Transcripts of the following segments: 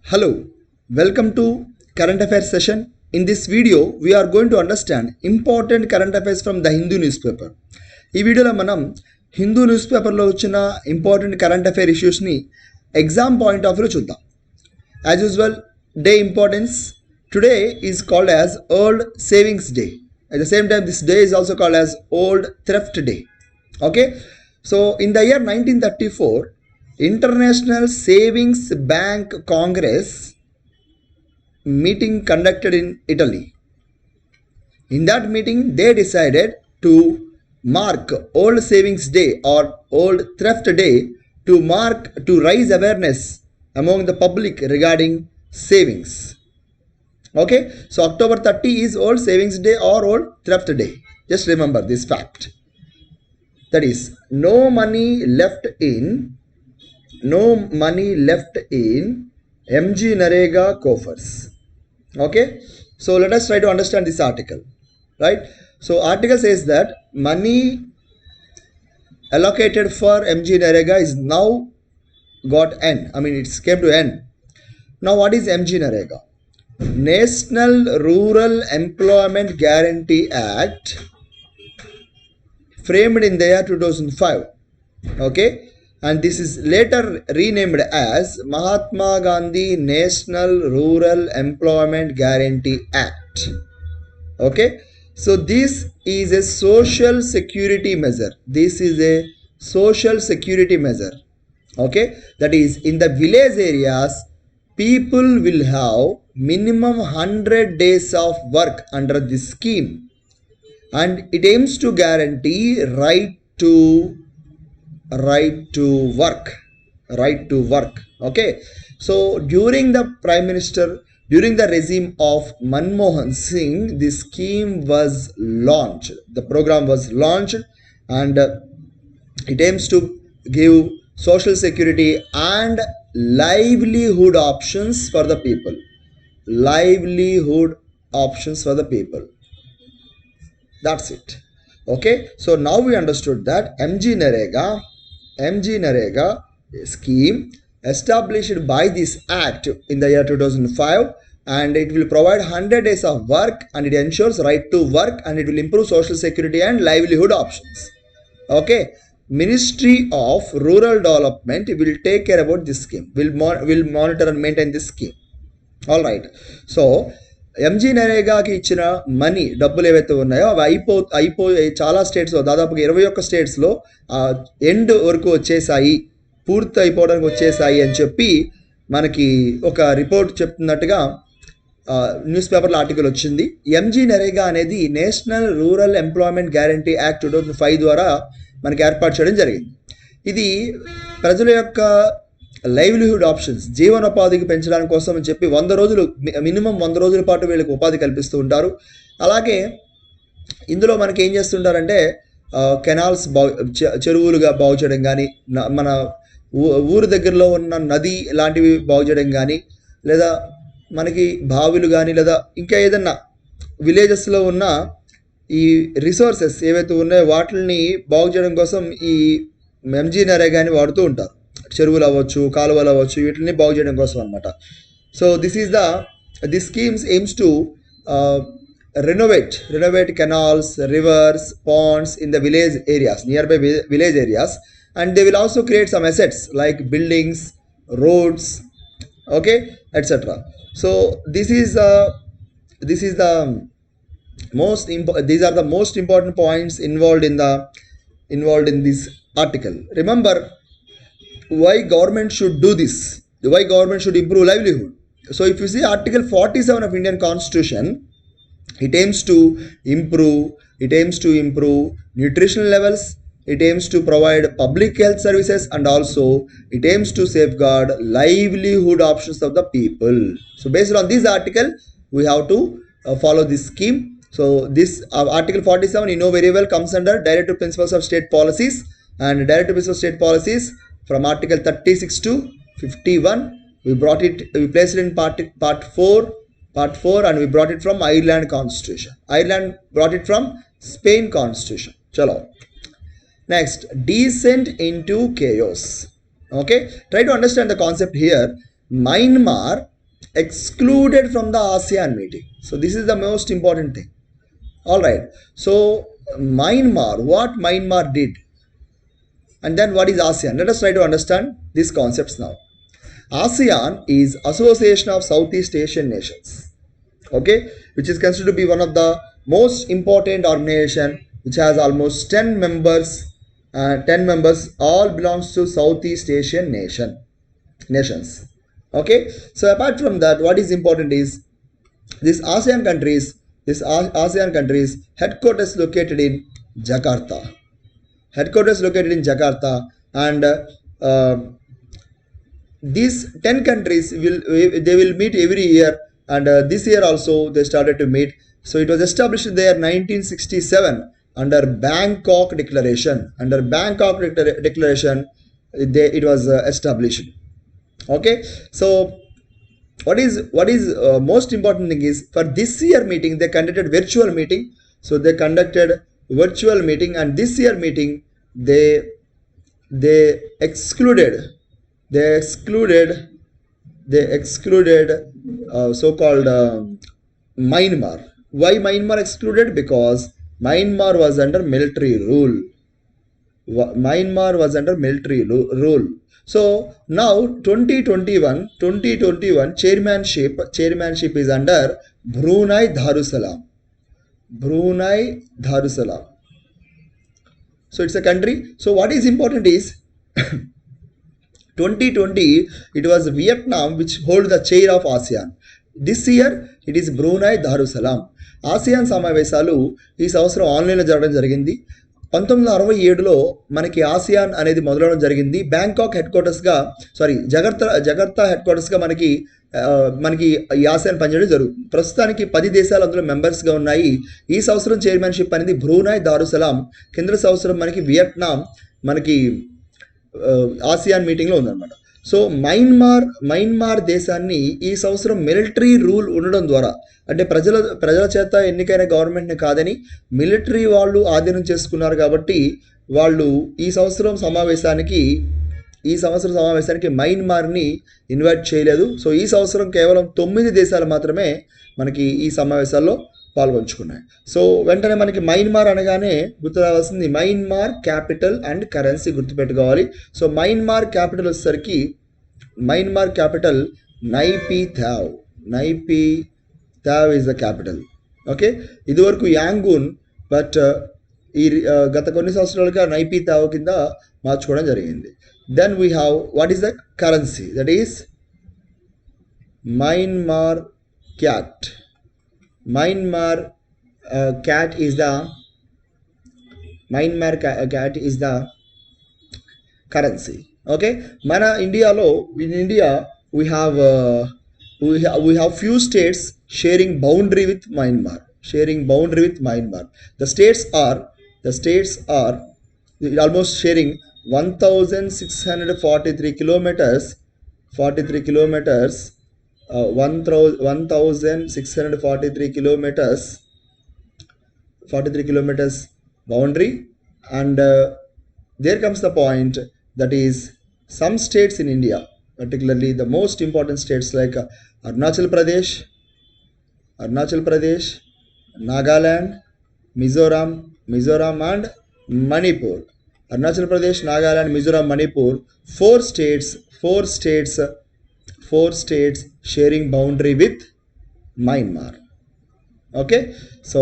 Hello, welcome to current affairs session. In this video, we are going to understand important current affairs from the Hindu newspaper. ఈ వీడియోలో మనం Hindu news పేపర్లో వచ్చిన important current affair ఇష్యూస్ని exam point of view చూద్దాం. As usual day importance today is called as old savings day. At the same time, this day is also called as Old Thrift Day. Okay, so in the year 1934, International Savings Bank Congress meeting conducted in Italy. In that meeting, they decided to mark Old Savings Day or Old Thrift Day to raise awareness among the public regarding savings. Okay, so October 30 is Old Savings Day or Old Thrift Day. Just remember this fact. That is, no money left in MG Narega coffers. Okay, so let us try to understand this article, right? So article says that money allocated for MG Narega is now got end. I mean, it's came to end. Now, what is MG Narega? National Rural Employment Guarantee Act, framed in the year 2005. Okay, and this is later renamed as Mahatma Gandhi National Rural Employment Guarantee Act. Okay, so this is a social security measure. Okay, that is, in the village areas, people will have minimum 100 days of work under this scheme, and it aims to guarantee right to work. Okay, so during the regime of Manmohan Singh, this scheme was launched. The program was launched, and it aims to give social security and livelihood options for the people. That's it. Okay, so now we understood that MG Narega scheme established by this act in the year 2005, and it will provide 100 days of work, and it ensures right to work, and it will improve social security and livelihood options. Okay, Ministry of Rural Development will take care about this scheme, will monitor and maintain this scheme. All right. So MG నరేగాకి ఇచ్చిన money డబ్బులు ఏవైతే ఉన్నాయో అవి అయిపోయి చాలా స్టేట్స్లో, దాదాపుగా 21 స్టేట్స్లో ఎండ్ వరకు వచ్చేసాయి, పూర్తి అయిపోవడానికి వచ్చేసాయి అని చెప్పి మనకి ఒక రిపోర్ట్ చెప్తున్నట్టుగా న్యూస్ పేపర్లో ఆర్టికల్ వచ్చింది. ఎంజీ నరేగా అనేది national rural employment guarantee act 2005 ద్వారా మనకి ఏర్పాటు చేయడం జరిగింది. ఇది ప్రజల యొక్క లైవ్లీహుడ్ ఆప్షన్స్, జీవనోపాధికి పెంచడానికి కోసం అని చెప్పి మినిమం 100 రోజుల పాటు వీళ్ళకి ఉపాధి కల్పిస్తూ ఉంటారు. అలాగే ఇందులో మనకి ఏం చేస్తుంటారంటే కెనాల్స్ చెరువులుగా బాగు చేయడం కానీ, మన ఊరు దగ్గరలో ఉన్న నది లాంటివి బాగు చేయడం కానీ, లేదా మనకి బావిలు కానీ, లేదా ఇంకా ఏదన్నా విలేజెస్లో ఉన్న ఈ రిసోర్సెస్ ఏవైతే ఉన్నాయో వాటిని బాగు చేయడం కోసం ఈ ఎంజీ నరేగాని వాడుతూ ఉంటారు. చెరువులు అవ్వచ్చు, కాలువలు అవ్వచ్చు, వీటిని బాగు చేయడం కోసం అనమాట. So this schemes AIIMS to renovate canals, rivers, ponds in the village areas, nearby village areas, and they will also create some assets like buildings, roads, okay, etc. So these are the most important points involved in this article. Remember why government should do this, why government should improve livelihood. So if you see Article 47 of Indian Constitution, it aims to improve nutritional levels, it aims to provide public health services, and also it aims to safeguard livelihood options of the people. So based on this article, we have to follow this scheme. So this Article 47, you know very well, comes under Directive Principles of State Policies, and Directive Principles of State Policies from Article 36 to 51, we placed it in part 4, and we brought it from Ireland Constitution. Ireland brought it from Spain Constitution. Chalo. Next, descent into chaos. Okay, try to understand the concept here. Myanmar excluded from the ASEAN meeting. So this is the most important thing. All right. So Myanmar, what Myanmar did, and then what is ASEAN? Let us try to understand these concepts now. ASEAN is Association of Southeast Asian Nations, okay, which is considered to be one of the most important organization, which has almost 10 members. 10 members all belongs to Southeast Asian nations. Okay, so apart from that, what is important is this ASEAN countries headquarters located in Jakarta. And these 10 countries will meet every year, and this year also they started to meet. So it was established there 1967 under Bangkok Declaration. It was established. Okay, so what is most important thing is, for this year meeting they conducted virtual meeting. So they conducted virtual meeting, and this year meeting they excluded so-called Myanmar. Why Myanmar excluded? Because Myanmar was under military rule. So now 2021 chairmanship is under Brunei Darussalam. So it's a country. So what is important is 2020 it was Vietnam which hold the chair of ASEAN. This year it is Brunei Darussalam. ASEAN సమావేశాలు ఈ సంవత్సరం ఆన్లైన్లో జరగడం జరిగింది. 1967లో మనకి ASEAN అనేది మొదలవడం జరిగింది. Bangkok head క్వార్టర్స్గా జగర్తా head క్వార్టర్స్గా మనకి ఈ ఆసియాన్ పనిచేయడం జరుగుతుంది. ప్రస్తుతానికి 10 దేశాలు అందులో మెంబర్స్గా ఉన్నాయి. ఈ సంవత్సరం చైర్మన్షిప్ అనేది బ్రూనై దారుసలాం, కింద సంవత్సరం మనకి వియట్నాం మనకి ఆసియాన్ మీటింగ్లో ఉందన్నమాట. సో మయన్మార్ దేశాన్ని ఈ సంవత్సరం మిలిటరీ రూల్ ఉండడం ద్వారా, అంటే ప్రజల చేత ఎన్నికైన గవర్నమెంట్ని కాదని మిలిటరీ వాళ్ళు ఆధీనం చేసుకున్నారు కాబట్టి వాళ్ళు ఈ సంవత్సరం సమావేశానికి మయన్మార్ని ఇన్వైట్ చేయలేదు. సో ఈ సంవత్సరం కేవలం 9 దేశాలు మాత్రమే మనకి ఈ సమావేశాల్లో పాల్గొంచుకున్నాయి. సో వెంటనే మనకి మయన్మార్ అనగానే గుర్తు రావాల్సింది మయన్మార్ క్యాపిటల్ అండ్ కరెన్సీ గుర్తుపెట్టుకోవాలి. సో మయన్మార్ క్యాపిటల్ వచ్చేసరికి Myanmar capital Naypyidaw is the capital. Okay, ఇదివరకు యాంగూన్, బట్ ఈ గత కొన్ని సంవత్సరాలుగా నైపిథావ్ కింద మార్చుకోవడం జరిగింది. Then we have what is the currency, that is Myanmar kyat. Myanmar kyat is the currency. Okay, mana India we have few states sharing boundary with Myanmar. The states are almost sharing 1643 kilometers 43 kilometers boundary. And there comes the point, that is some states in India, particularly the most important states like Arunachal Pradesh, Nagaland, Mizoram and Manipur. Arunachal Pradesh, Nagaland, Mizoram, Manipur, four states sharing boundary with Myanmar. Okay, so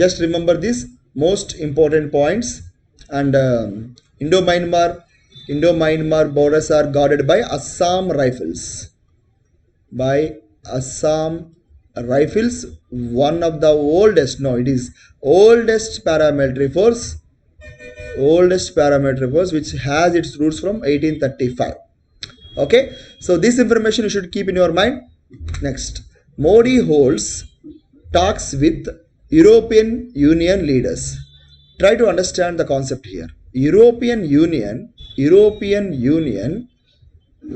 just remember these most important points. And Indo-Myanmar borders are guarded by Assam Rifles, one of the oldest paramilitary force which has its roots from 1835. Okay, so this information you should keep in your mind. Next, Modi holds talks with European Union leaders. Try to understand the concept here. European Union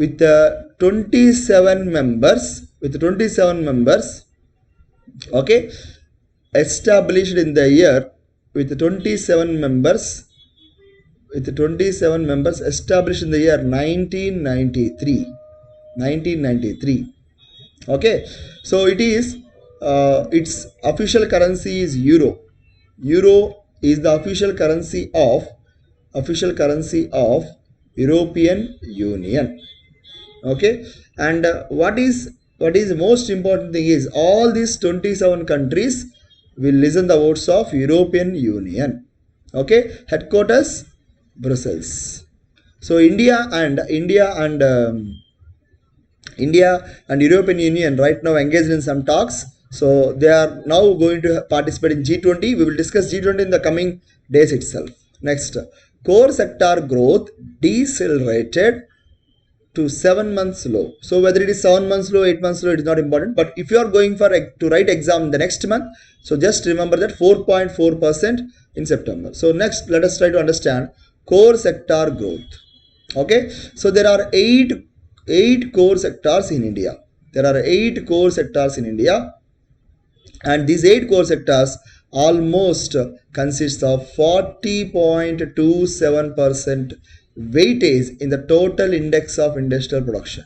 with 27 members, okay, established in the year with 27 members established in the year 1993. Okay, so it is its official currency is euro. Euro is the official currency of European Union. Okay, and what is most important thing is all these 27 countries will listen the words of European Union. Okay, headquarters Brussels. So India and European Union right now engaged in some talks. So they are now going to participate in G20. We will discuss G20 in the coming days itself. Next, core sector growth decelerated to 7 months low. So whether it is 7 months low, 8 months low, it is not important. But if you are going to write exam the next month, so just remember that 4.4% in September. So next, let us try to understand core sector growth. Okay, so there are eight core sectors in India. And these 8 core sectors almost consists of 40.27% weightage in the total index of industrial production.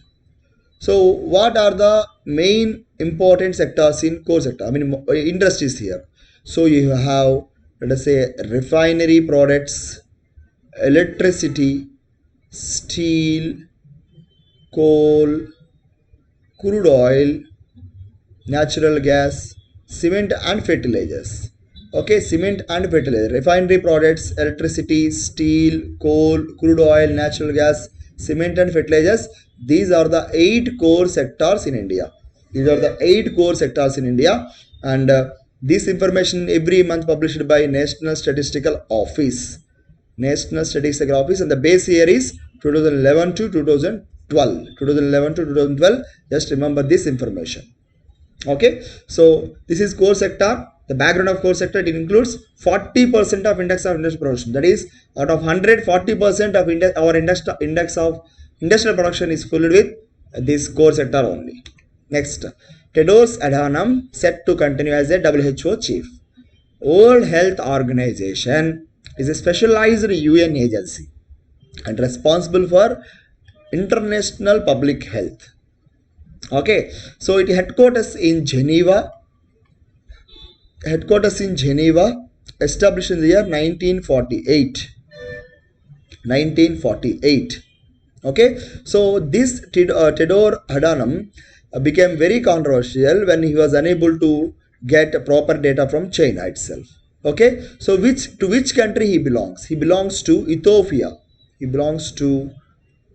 So what are the main important sectors in core sector? I mean industries here. So you have, let us say, refinery products, electricity, steel, coal, crude oil, natural gas, cement and fertilizers. Okay, cement and fertilizer, refinery products, electricity, steel, coal, crude oil, natural gas, cement and fertilizers. These are the 8 core sectors in India. And this information every month published by National Statistical Office. And the base year is 2011 to 2012. Just remember this information. Okay, so this is core sector. The background of core sector, it includes 40% of index of industrial production. That is, out of 100, 40% of our index of industrial production is filled with this core sector only. Next, Tedros Adhanom set to continue as a WHO chief. World Health Organization is a specialized UN agency and responsible for international public health. Okay, so it headquarters in Geneva, established in the year 1948. Okay, so this Tedros Adhanom became very controversial when he was unable to get proper data from China itself. Okay, so to which country he belongs? He belongs to Ethiopia. So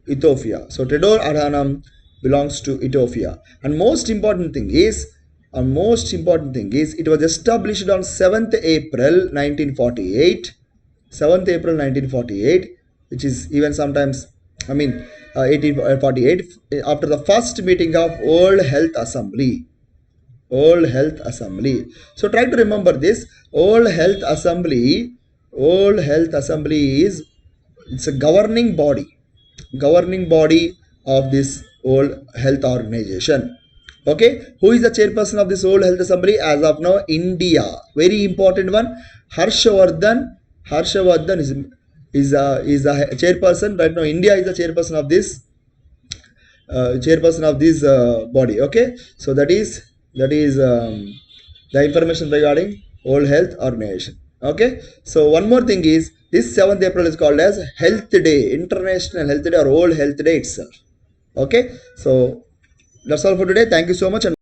Tedros Adhanom belongs to Ethiopia. And most important thing is it was established on 7th April 1948, which is even sometimes 1848, after the first meeting of World Health Assembly. So try to remember this. World Health Assembly is, it's a governing body of this World Health Organization. Okay, who is the chairperson of this World Health Assembly? As of now, India. Very important one. Harshavardhan is a chairperson. Right now, India is the chairperson of this body. Okay, so that is the information regarding World Health Organization. Okay, so one more thing is, this 7th April is called as Health Day, International Health Day or World Health Day itself. Okay, so that's all for today. Thank you so much. And